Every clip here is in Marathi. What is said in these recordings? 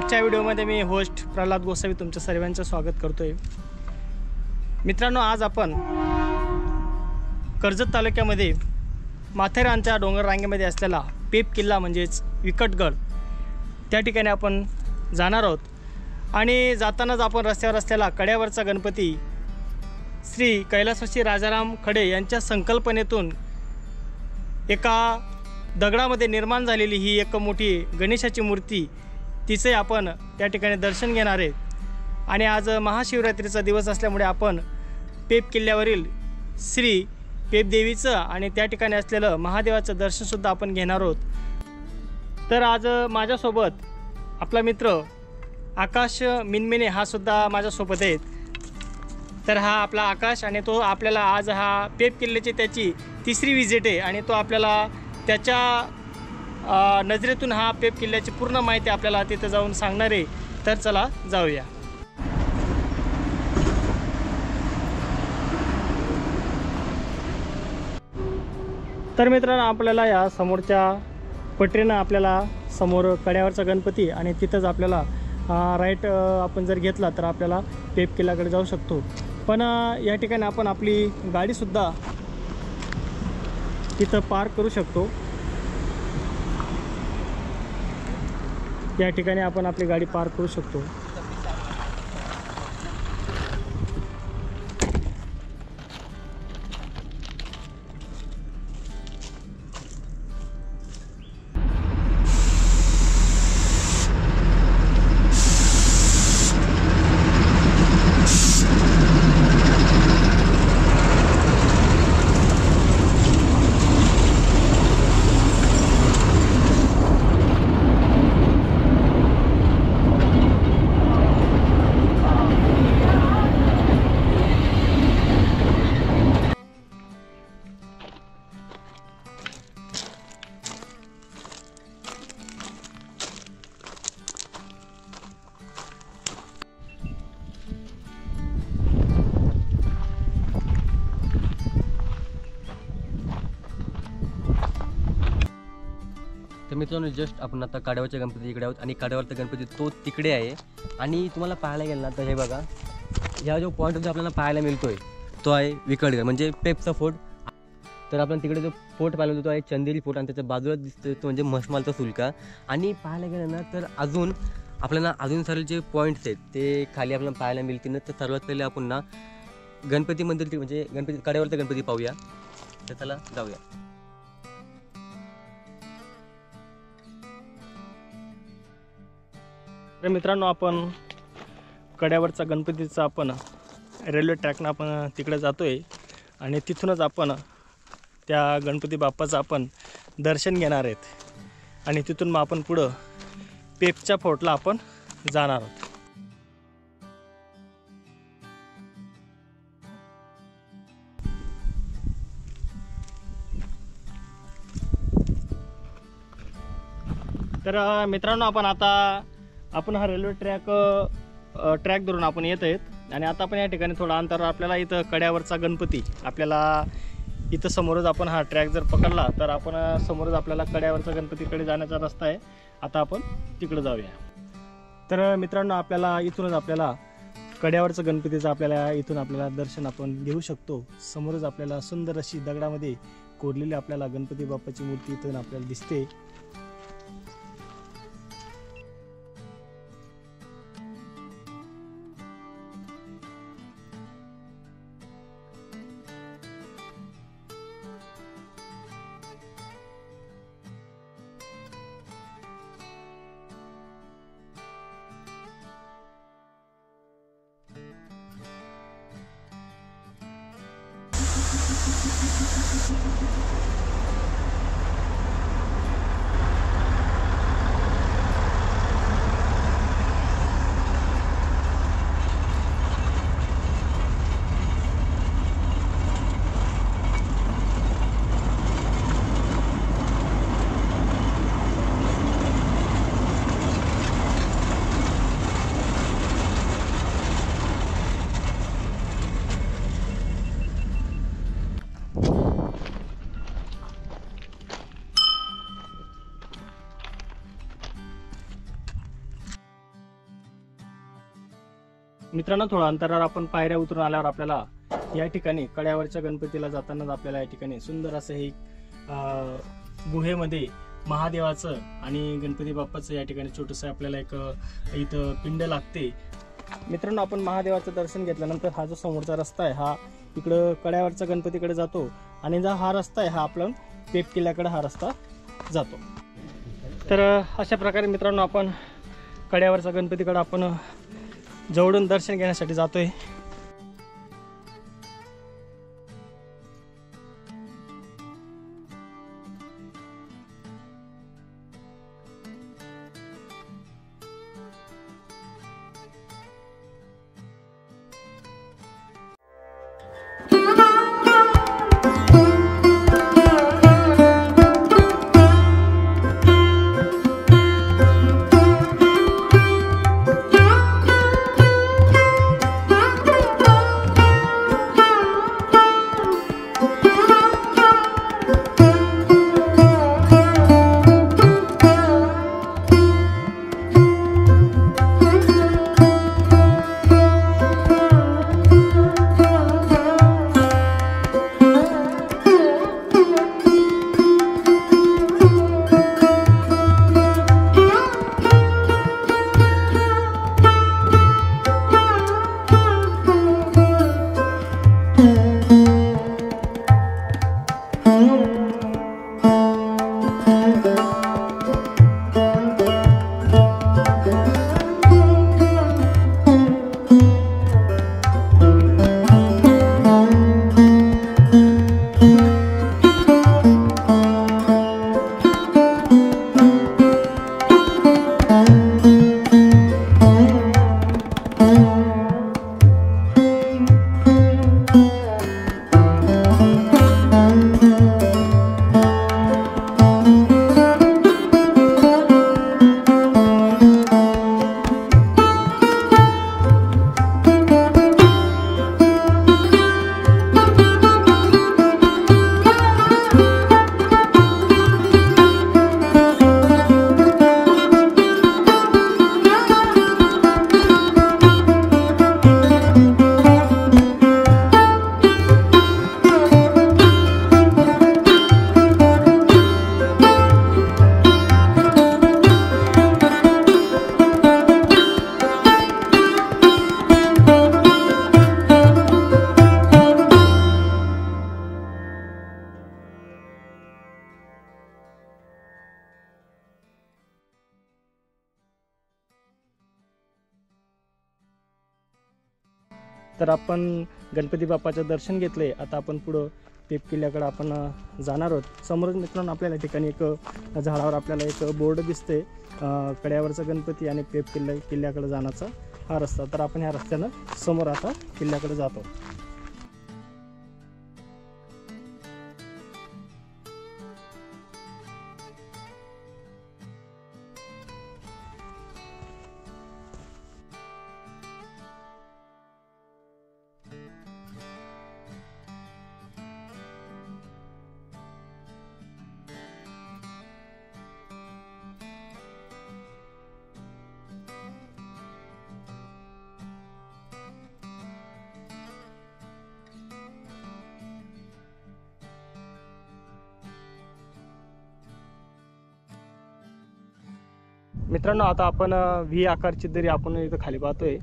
आजच्या व्हिडिओमध्ये मी होस्ट प्रल्हाद गोसावी तुमच्या सर्वांचं स्वागत करतोय। मित्रांनो, आज आपण कर्जत तालुक्यामध्ये माथेरानच्या डोंगर रांगेमध्ये असलेला पेप किल्ला म्हणजेच विकटगड त्या ठिकाणी आपण जाणार आहोत। आणि जातानाच आपण रस्त्यावर असलेला कड्यावरचा गणपती श्री कैलासवासी राजाराम खडे यांच्या संकल्पनेतून एका दगडामध्ये निर्माण झालेली ही एक मोठी गणेशाची मूर्ती तिचे आपण त्या ठिकाणी दर्शन घेणार आहे। आणि आज महाशिवरात्रीचा दिवस असल्यामुळे आपण पेप किल्ल्यावरील श्री पेप देवीचं आणि त्या ठिकाणी असलेलं महादेवाचं दर्शनसुद्धा आपण घेणार आहोत। तर आज माझ्यासोबत आपला मित्र आकाश मिनमिने हा सुद्धा माझ्यासोबत आहे। तर हा आपला आकाश आणि तो आपल्याला आज हा पेप किल्ल्याची त्याची तिसरी विजिट आहे आणि तो आपल्याला त्याच्या नजरेतून हा पेप किल्ल्याची पूर्ण माहिती आपल्याला तिथे जाऊन सांगणार आहे। तर चला जाऊया। तर मित्रांनो, आपल्याला या समोरच्या पटरीनं आपल्याला समोर कड्यावरचा गणपती आणि तिथंच आपल्याला राईट आपण जर घेतला तर आपल्याला पेप किल्ल्याकडे जाऊ शकतो। पण या ठिकाणी आपण आपली गाडीसुद्धा तिथं पार्क करू शकतो। या ठिकाणी आपण आपली गाडी पार्क करू शकतो। तर मित्रांनो, जस्ट आपण आता काड्यावरच्या गणपती इकडे आहोत आणि काड्यावरचा गणपती तो तिकडे आहे। आणि तुम्हाला पाहायला गेलं ना तर हे बघा, ह्या जो पॉईंट जो आपल्याला पाहायला मिळतोय तो आहे विकटगड म्हणजे पेपचा फोर्ट। तर आपण तिकडे जो फोर्ट पाहिला तो आहे चंदेरी फोर्ट आणि त्याच्या बाजूला दिसतोय तो म्हणजे म्हसमालचा सुलका। आणि पाहायला गेलं ना तर अजून आपल्याला अजून सारे जे पॉईंट्स आहेत ते खाली आपल्याला पाहायला मिळतील ना। तर सर्वात पहिले आपण ना गणपती मंदिर म्हणजे गणपती काड्यावरचा गणपती पाहूया। तर चला जाऊया। तर मित्रांनो, आपण कड्यावरचा गणपतीचा आपण रेल्वे ट्रॅकनं आपण तिकडे जातोय आणि तिथूनच आपण त्या गणपती बाप्पाचं आपण दर्शन घेणार आहेत आणि तिथून मग आपण पुढं पेपच्या फोर्टला आपण जाणार आहोत। तर मित्रांनो, आपण हा रेल्वे ट्रॅक धरून आपण येत आहेत आणि आता आपण या ठिकाणी थोडा अंतर आपल्याला इथं कड्यावरचा गणपती आपल्याला इथं समोरच आपण हा ट्रॅक जर पकडला तर आपण समोरच आपल्याला कड्यावरचा गणपतीकडे जाण्याचा रस्ता आहे। आता आपण तिकडे जाऊया। तर मित्रांनो, आपल्याला इथूनच आपल्याला कड्यावरचं गणपतीचं आपल्याला इथून आपल्याला दर्शन आपण घेऊ शकतो। समोरच आपल्याला सुंदर अशी दगडामध्ये कोरलेली आपल्याला गणपती बाप्पाची मूर्ती इथून आपल्याला दिसते। मित्रांनो, थोडं अंतरावर आपण पायऱ्या उतरून आल्यावर आपल्याला या ठिकाणी कड्यावरच्या गणपतीला जातानाच आपल्याला या ठिकाणी सुंदर असं हे गुहेमध्ये महादेवाचं आणि गणपती बाप्पाचं या ठिकाणी छोटंसं आपल्याला एक इथं पिंड लागते. मित्रांनो, आपण महादेवाचं दर्शन घेतल्यानंतर हा जो समोरचा रस्ता आहे हा इकडं कड्यावरच्या गणपतीकडे जातो आणि हा रस्ता आहे हा आपला पेप किल्ल्याकडे हा रस्ता जातो. तर अशा प्रकारे मित्रांनो आपण कड्यावरच्या गणपतीकडे आपण जवळून दर्शन घेण्यासाठी जातोय. तर आपण गणपती बाप्पाचं दर्शन घेतले. आता आपण पुढं पेप किल्ल्याकडे आपण जाणार आहोत. समोरच मित्रांनो आपल्याला ठिकाणी एक झाडावर आपल्याला एक बोर्ड दिसते, कड्यावरचा गणपती आणि पेप किल्ल्याकडे जाण्याचा हा रस्ता. तर आपण ह्या रस्त्यानं समोर आता किल्ल्याकडे जातो. मित्रांनो, आता आपण व्ही आकारची दरी आपण इथं खाली पाहतोय.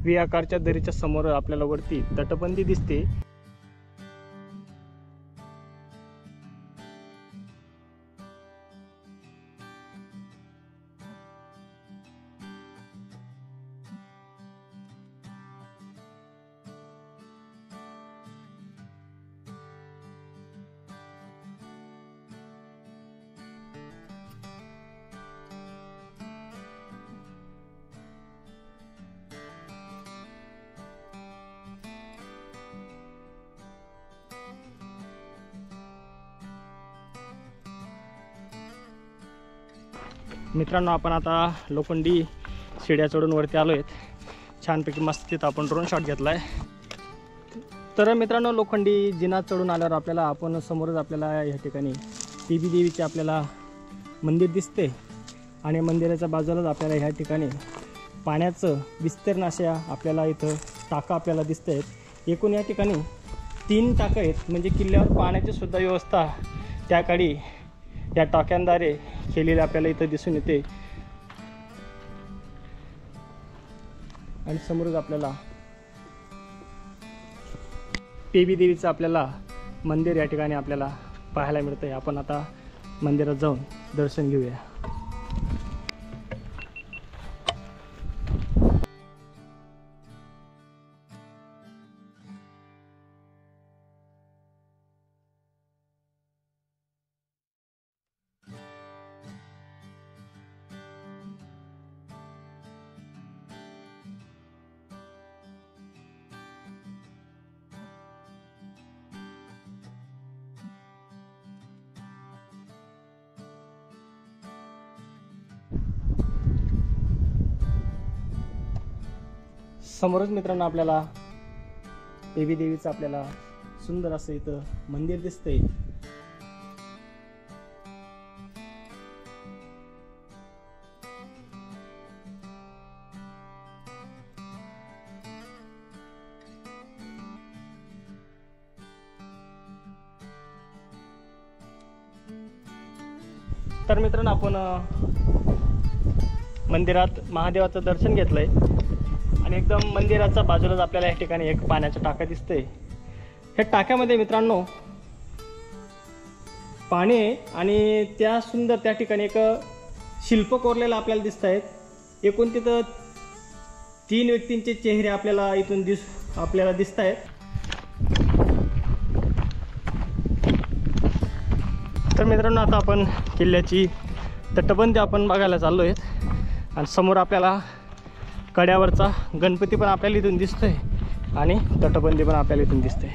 व्ही आकारच्या दरीच्या समोर आपल्याला वरती तटबंदी दिसते. मित्रांनो, आपण आता लोखंडी शिड्या चढून वरती आलो आहेत. छानपैकी मस्त तिथं आपण ड्रोन शॉट घेतला आहे. तर मित्रांनो, लोखंडी जिना चढून आल्यावर आपल्याला आपण समोरच आपल्याला या ठिकाणी देवी देवीचे आपल्याला मंदिर दिसते आणि मंदिराच्या बाजूलाच आपल्याला ह्या ठिकाणी पाण्याचं विस्तीर्ण अशा आपल्याला इथं टाका आपल्याला दिसत आहेत. एकूण या ठिकाणी 3 टाकं आहेत, म्हणजे किल्ल्यावर पाण्याची सुद्धा व्यवस्था त्या काळी या टाक्यांद्वारे केलेली आपल्याला इथं दिसून येते. आणि समोरच आपल्याला पेबी देवीचं आपल्याला मंदिर या ठिकाणी आपल्याला पाहायला मिळतं आहे. आपण आता मंदिरात जाऊन दर्शन घेऊया. समोरच मित्रांनो आपल्याला देवी देवीचं आपल्याला सुंदर असं इथं मंदिर दिसतंय. तर मित्रांनो आपण मंदिरात महादेवाचं दर्शन घेतलंय आणि एकदम मंदिराच्या बाजूलाच आपल्याला या ठिकाणी एक पाण्याचा टाका दिसतंय. ह्या टाक्यामध्ये मित्रांनो पाणी आहे आणि त्या सुंदर त्या ठिकाणी एक शिल्प कोरलेलं आपल्याला दिसत आहेत. एकूण तिथं 3 व्यक्तींचे चेहरे आपल्याला इथून आपल्याला दिसत आहेत. तर मित्रांनो आता आपण किल्ल्याची तटबंदी आपण बघायला चाललो आहेत आणि समोर आपल्याला कड्यावरचा गणपती पण आपल्याला इथून दिसतोय आणि तटबंदी पण आपल्याला इथून दिसते.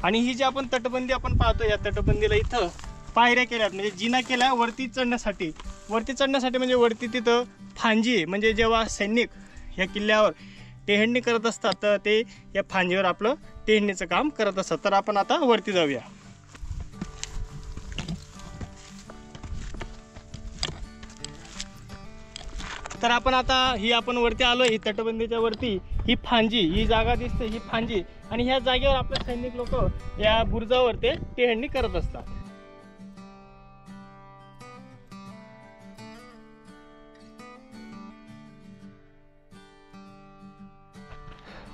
आणि ही जी आपण तटबंदी आपण पाहतो, या तटबंदीला इथं पायऱ्या केल्यात, म्हणजे जिना केल्या वरती चढण्यासाठी. म्हणजे वरती तिथं फांजी आहे, म्हणजे जेव्हा सैनिक या किल्ल्यावर टेहळणी करत असतात तर ते या फांजीवर आपलं टेहळणीचं काम करत असतात. तर आपण आता वरती जाऊया. तर आपण आता आपण वरती आलोय. ही तटबंदीच्या वरती ही फांजी, ही जागा दिसते, ही फांजी, आणि ह्या जागेवर आपले सैनिक लोक या बुरुजावर ते टेहळणी करत असतात.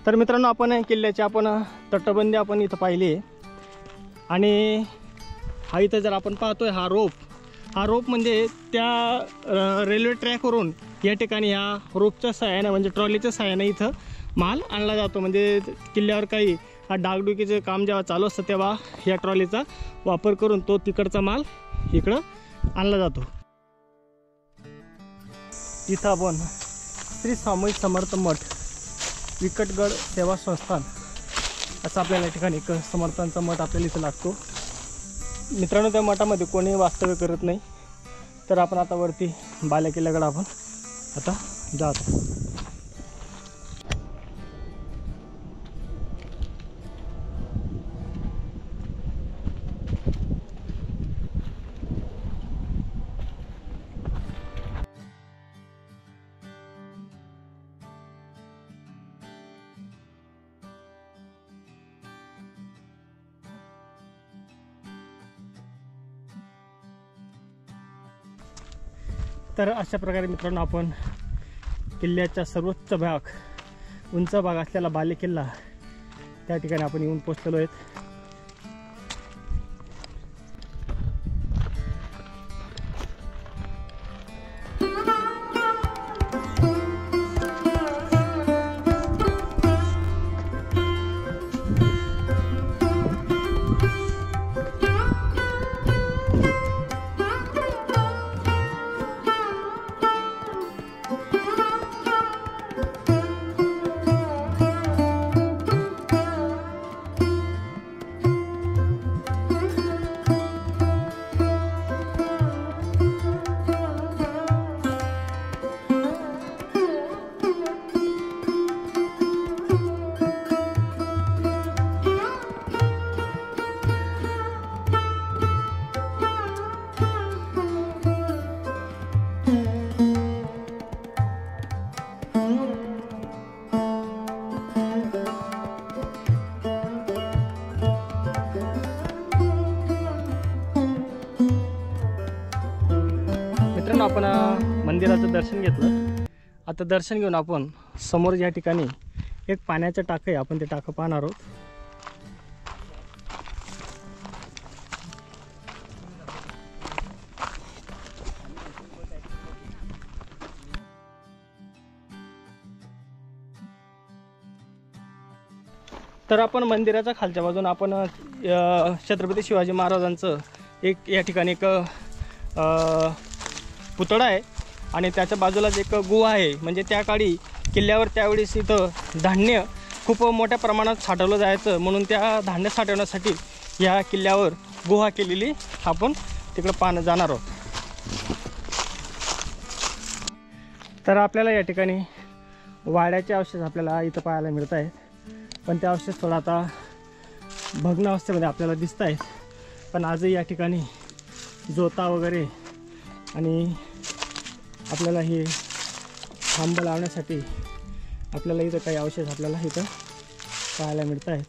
तर मित्रांनो आपण किल्ल्याची आपण तटबंदी आपण इथं पाहिली आहे. आणि हा इथं जर आपण पाहतोय हा रोप म्हणजे त्या रेल्वे ट्रॅकवरून या ठिकाणी ह्या रोपच्या सहाय्याने म्हणजे ट्रॉलीच्या सहाय्याने इथं माल आणला जातो. म्हणजे किल्ल्यावर काही डागडुकीचं काम जेव्हा चालू असतं तेव्हा या ट्रॉलीचा वापर करून तो तिकडचा माल इकडं आणला जातो. इथं आपण श्री स्वामी समर्थ मठ विकटगड सेवा संस्थान असं आपल्याला या ठिकाणी एक समर्थांचा मठ आपल्याला इथं लागतो. मित्रांनो त्या मठामध्ये कोणी वास्तव्य करत नाही. तर आपण आता वरती बालेकिल्ल्याकडे आपण आता जातो. तर अशा प्रकारे मित्रांनो आपण किल्ल्याच्या सर्वोच्च भाग, उंच भाग असलेला बालेकिल्ला त्या ठिकाणी आपण येऊन पोहोचलेलो आहेत. मित्रांनो आपण मंदिराचं दर्शन घेतलं. आता दर्शन घेऊन आपण समोर या ठिकाणी एक पाण्याचं टाकं आहे, आपण ते टाकं पाहणार आहोत. तर आपण मंदिराच्या खालच्या बाजून आपण छत्रपती शिवाजी महाराजांचं एक या ठिकाणी एक पुतळा आहे आणि त्याच्या बाजूलाच एक गुहा आहे. म्हणजे त्या काळी किल्ल्यावर त्यावेळेस इथं धान्य खूप मोठ्या प्रमाणात साठवलं जायचं, म्हणून त्या धान्य साठवण्यासाठी या किल्ल्यावर गुहा केलेली आपण तिकडं पाहणं जाणार आहोत. तर आपल्याला या ठिकाणी वाड्याचे अवशेष आपल्याला इथं पाहायला मिळत आहेत, पण ते अवशेष थोडा आता भग्न अवस्थेमध्ये आपल्याला दिसत आहेत. पण आजही या ठिकाणी जोता वगैरे आणि आपल्याला हे खांब लावण्यासाठी आपल्याला इथं काही अवशेष आपल्याला इथं पाहायला मिळत आहेत.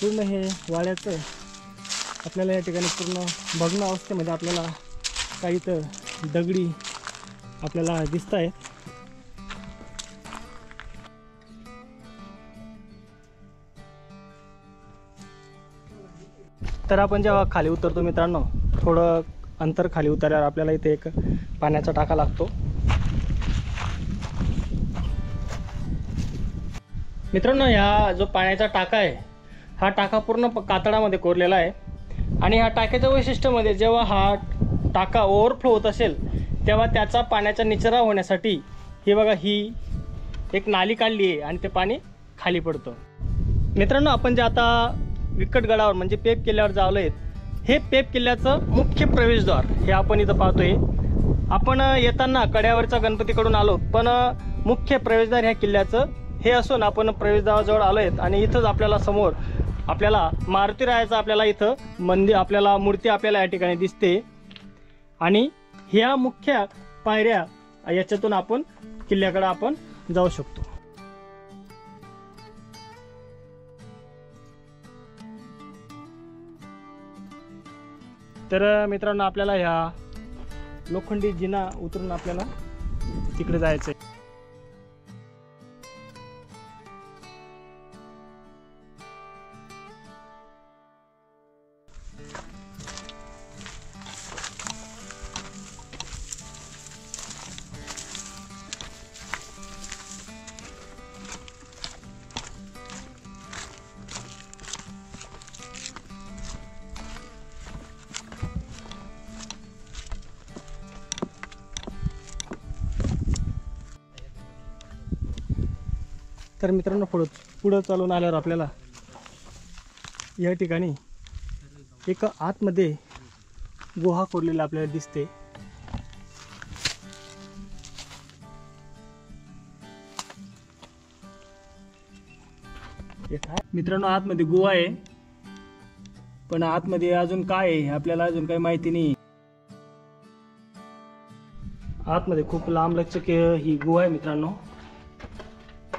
पूर्ण हे वाड्याचं आपल्याला या ठिकाणी पूर्ण भग्न अवस्थेमध्ये आपल्याला काही तर दगडी आपल्याला दिसत आहेत. तर आपण जेव्हा खाली उतरतो मित्रांनो, थोडं अंतर खाली उतरल्यावर आपल्याला इथे एक पाण्याचा टाका लागतो. मित्रांनो, ह्या जो पाण्याचा टाका आहे हा टाका पूर्ण कातळामध्ये कोरलेला आहे आणि ह्या टाक्याच्या वैशिष्ट्यामध्ये जेव्हा हा टाका ओव्हरफ्लो होत असेल तेव्हा त्याचा पाण्याचा निचरा होण्यासाठी हे बघा ही एक नाली काढली आहे आणि ते पाणी खाली पडतं. मित्रांनो, आपण जे आता विकटगडावर म्हणजे पेप किल्ल्यावर जावलो आहेत, हे पेप किल्ल्याचं मुख्य प्रवेशद्वार हे आपण इथं पाहतोय. आपण येताना कड्यावरच्या गणपतीकडून आलो, पण मुख्य प्रवेशद्वार ह्या किल्ल्याचं हे असून आपण प्रवेशद्वाराजवळ आलो आहेत आणि इथंच आपल्याला समोर आपल्याला मारुतीरायाचं आपल्याला इथं मंदिर आपल्याला मूर्ती आपल्याला या ठिकाणी दिसते आणि ह्या मुख्य पायऱ्या याच्यातून आपण किल्ल्याकडे आपण जाऊ शकतो. तर मित्रांनो, आपल्याला ह्या लोखंडी जिना उतरून आपल्याला तिकडे जायचं आहे. तर मित्रांनो, पुढं चालून आल्यावर आपल्याला या ठिकाणी एक आतमध्ये गुहा कोरलेला आपल्याला दिसते. मित्रांनो, आतमध्ये गुहा आहे, पण आतमध्ये अजून काय आहे आपल्याला अजून काही माहिती नाही. आतमध्ये खूप लांब लचक ही गुहा आहे मित्रांनो,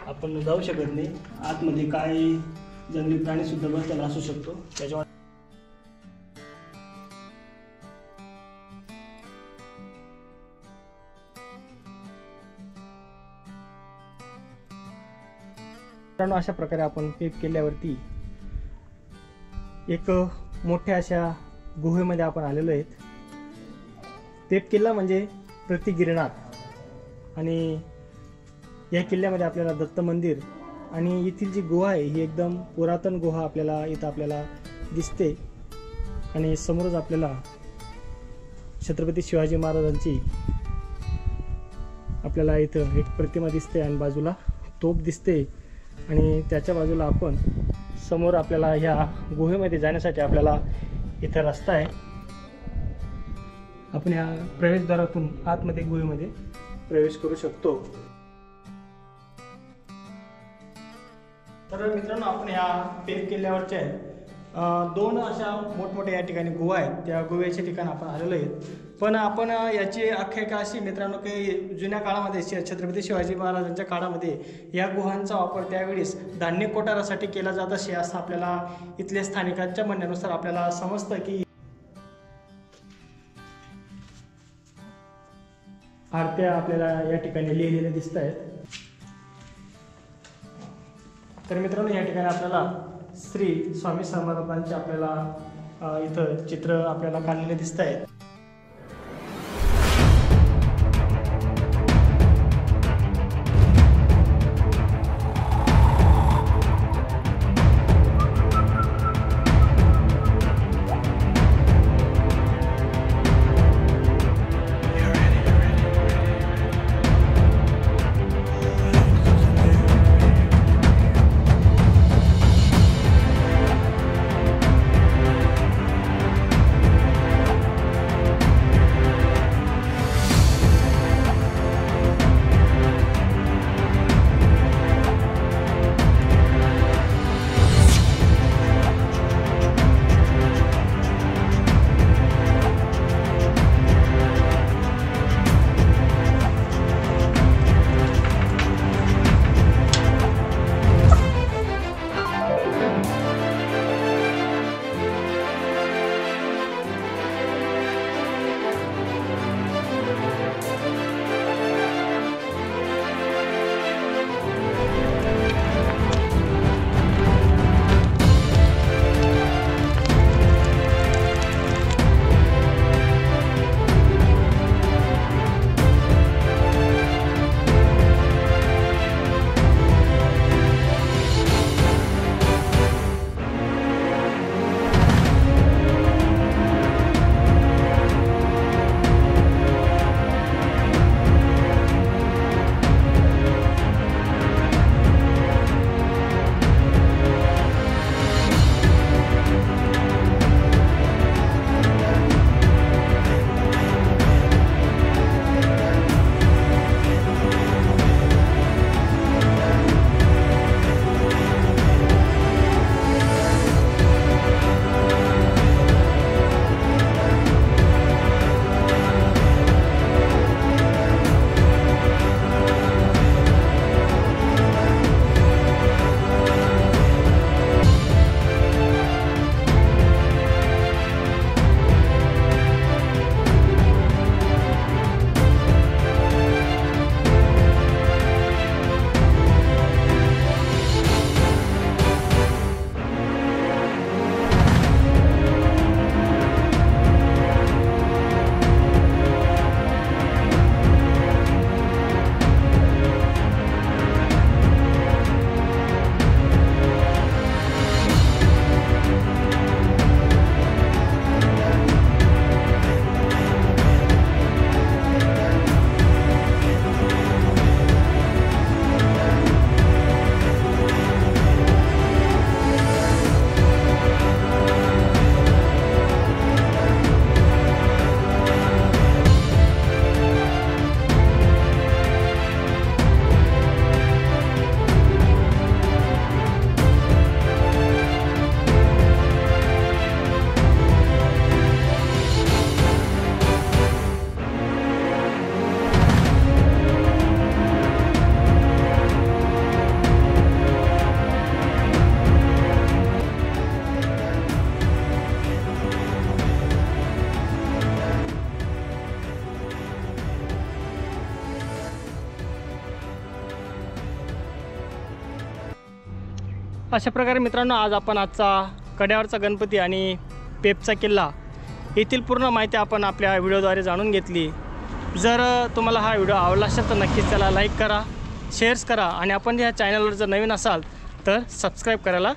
आपण जाऊ शकत नाही. आतमध्ये काय जंगली प्राणी सुद्धा बसलेला असू शकतो. त्याच्यामुळे अशा प्रकारे आपण पेप केल्यावरती एक मोठ्या अशा गुहेमध्ये आपण आलेलो आहेत. पेप किल्ला म्हणजे प्रति गिरनार आणि या किल्ल्यामध्ये आपल्याला दत्त मंदिर आणि येथील जी गुहा आहे ही एकदम पुरातन गुहा आपल्याला इथं आपल्याला दिसते आणि समोरच आपल्याला छत्रपती शिवाजी महाराजांची आपल्याला इथं एक प्रतिमा दिसते आणि बाजूला तोफ दिसते आणि त्याच्या बाजूला आपण समोर आपल्याला ह्या गुहेमध्ये जाण्यासाठी आपल्याला इथं रस्ता आहे. आपण या प्रवेशद्वारातून आतमध्ये गुहेमध्ये प्रवेश करू शकतो. तर मित्रांनो, आपण ह्या पेप किल्ल्यावरच्या दोन अशा मोठमोठ्या या ठिकाणी गुहा आहेत. त्या गुहेच्या ठिकाणी आपण आलेलो आहेत. पण आपण याची आख्यायिका अशी मित्रांनो की जुन्या काळामध्ये छत्रपती शिवाजी महाराजांच्या काळामध्ये या गुहांचा वापर त्यावेळेस धान्य कोठारासाठी केला जात असे असं आपल्याला इथल्या स्थानिकांच्या म्हणण्यानुसार आपल्याला समजतं की आरत्या आपल्याला या ठिकाणी लिहिलेल्या दिसत आहेत। तर मित्रांनो या ठिकाणी आपल्याला श्री स्वामी समर्थांचे आपल्याला इथं चित्र आपल्याला काढलेले दिसत आहेत। अशा प्रकारे मित्रांनो आज आपण आजचा कड्यावरचा गणपती आणि पेपचा किल्ला येथील पूर्ण माहिती आपण आपल्या व्हिडिओद्वारे जाणून घेतली। जर तुम्हाला हा व्हिडिओ आवडला असेल तर नक्कीच त्याला लाईक करा, शेअर्स करा आणि आपण या चॅनलवर जर नवीन असाल तर सबस्क्राईब करायला